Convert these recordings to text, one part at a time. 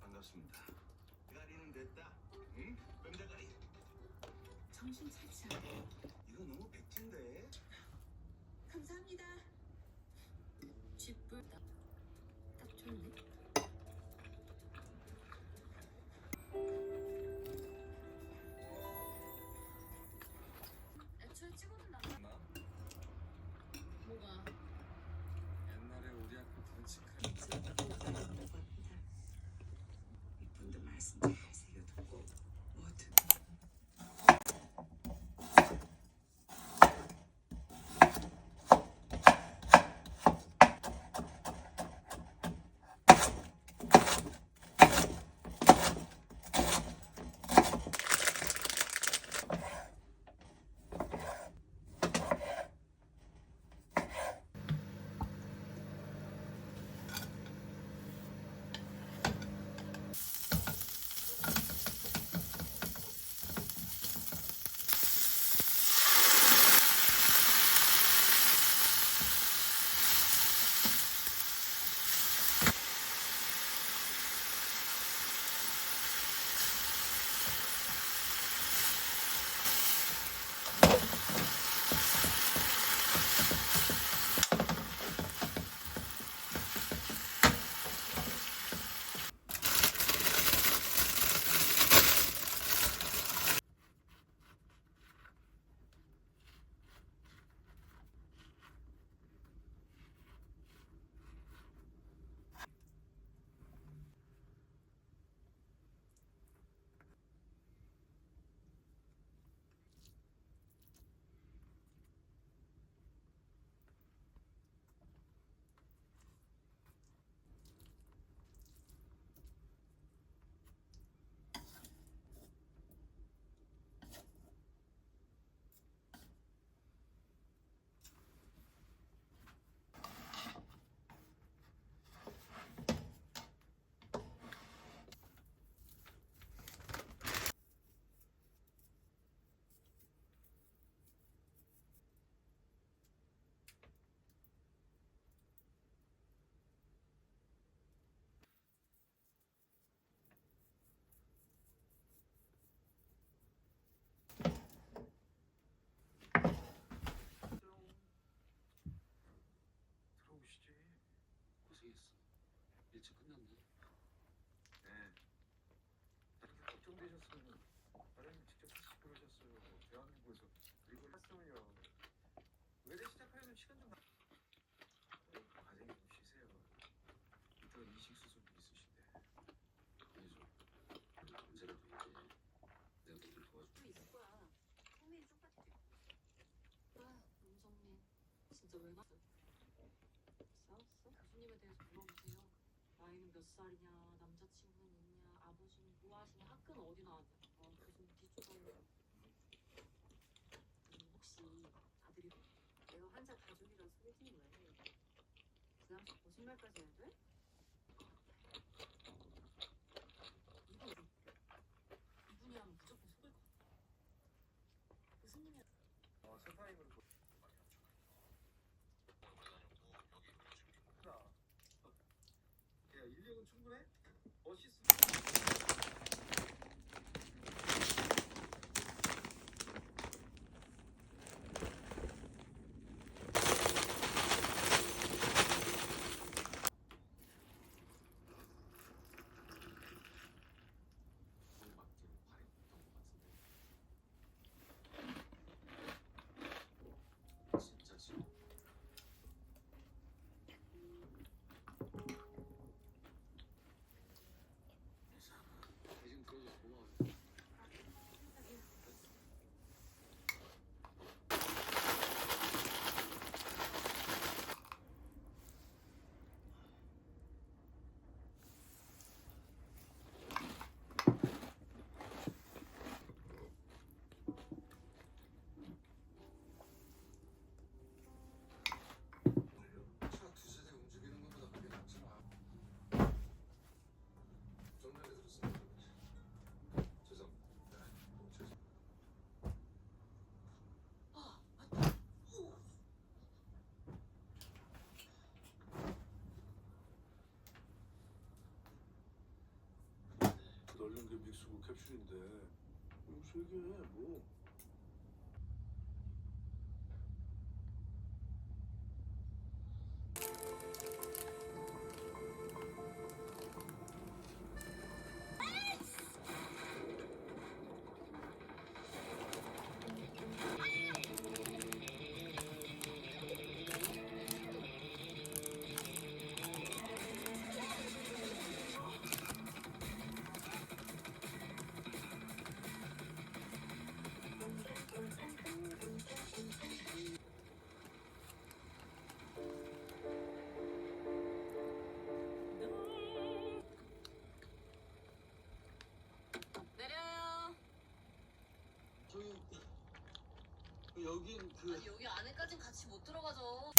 반갑습니다. 대가리는 됐다. 응? 뱀대가리. 정신 차리자. 이거 너무 백진데. 감사합니다. 쥐뿔 딱 좋네. 애초에 찍어둔 나. 뭐가? 옛날에 우리 학교 던치카 이분도 말씀 잘 새겨두고 뭐든. 하셨으면 과장님 직접 하시고 그러셨어요. 대한민국에서 그리고 했으면요. 외래 시작하려면 시간 좀 과장님 좀 쉬세요. 이따가 이식 수술도 있으신데. 아니죠. 언제라도 이제 내가 너를 도와줄 또 있을 거야. 성민이 쪽파티도 있고. 아, 음성민. 진짜 왜 맞아? 싸웠어? 교수님에 대해서 물어보세요. 나이는 몇 살이냐, 남자친구는 있냐, 아버지는 뭐 하시냐, 학교는 어디 나왔냐. 교수님 뒤쫓아오고. 혹시 아들이 내가 환자 가족이라 소개팅 왜 해? 그 남자 거짓말까지 해야 돼? 이분이 하면 무조건 속을 것 같아. 교수님이 새 타임으로 크다. 야, 인력은 충분해? 어시스트. 공 맞게 바랬던 것 같은데. 진짜 지금 대신 들어줘서 고마워요. 차 두세 대 움직이는 것보다 그게 낫잖아. 좀 전에 들었습니다. 죄송합니다. 죄송. 널린 게 믹스고 캡슐인데 이거 세 개, 뭐. 내려요. 저기 여긴 그 아니 여기 안에까진 같이 못 들어가죠.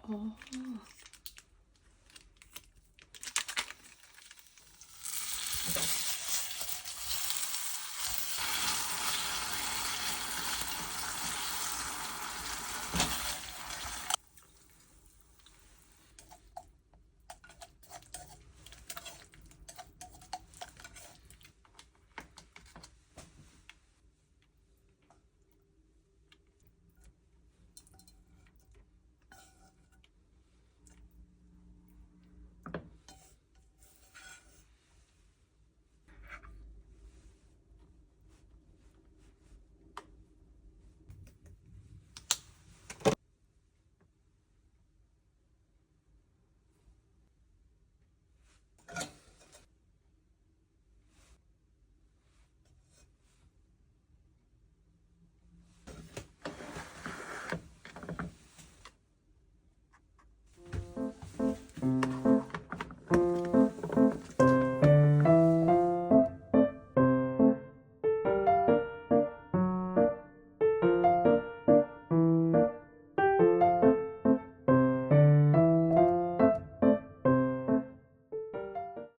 어.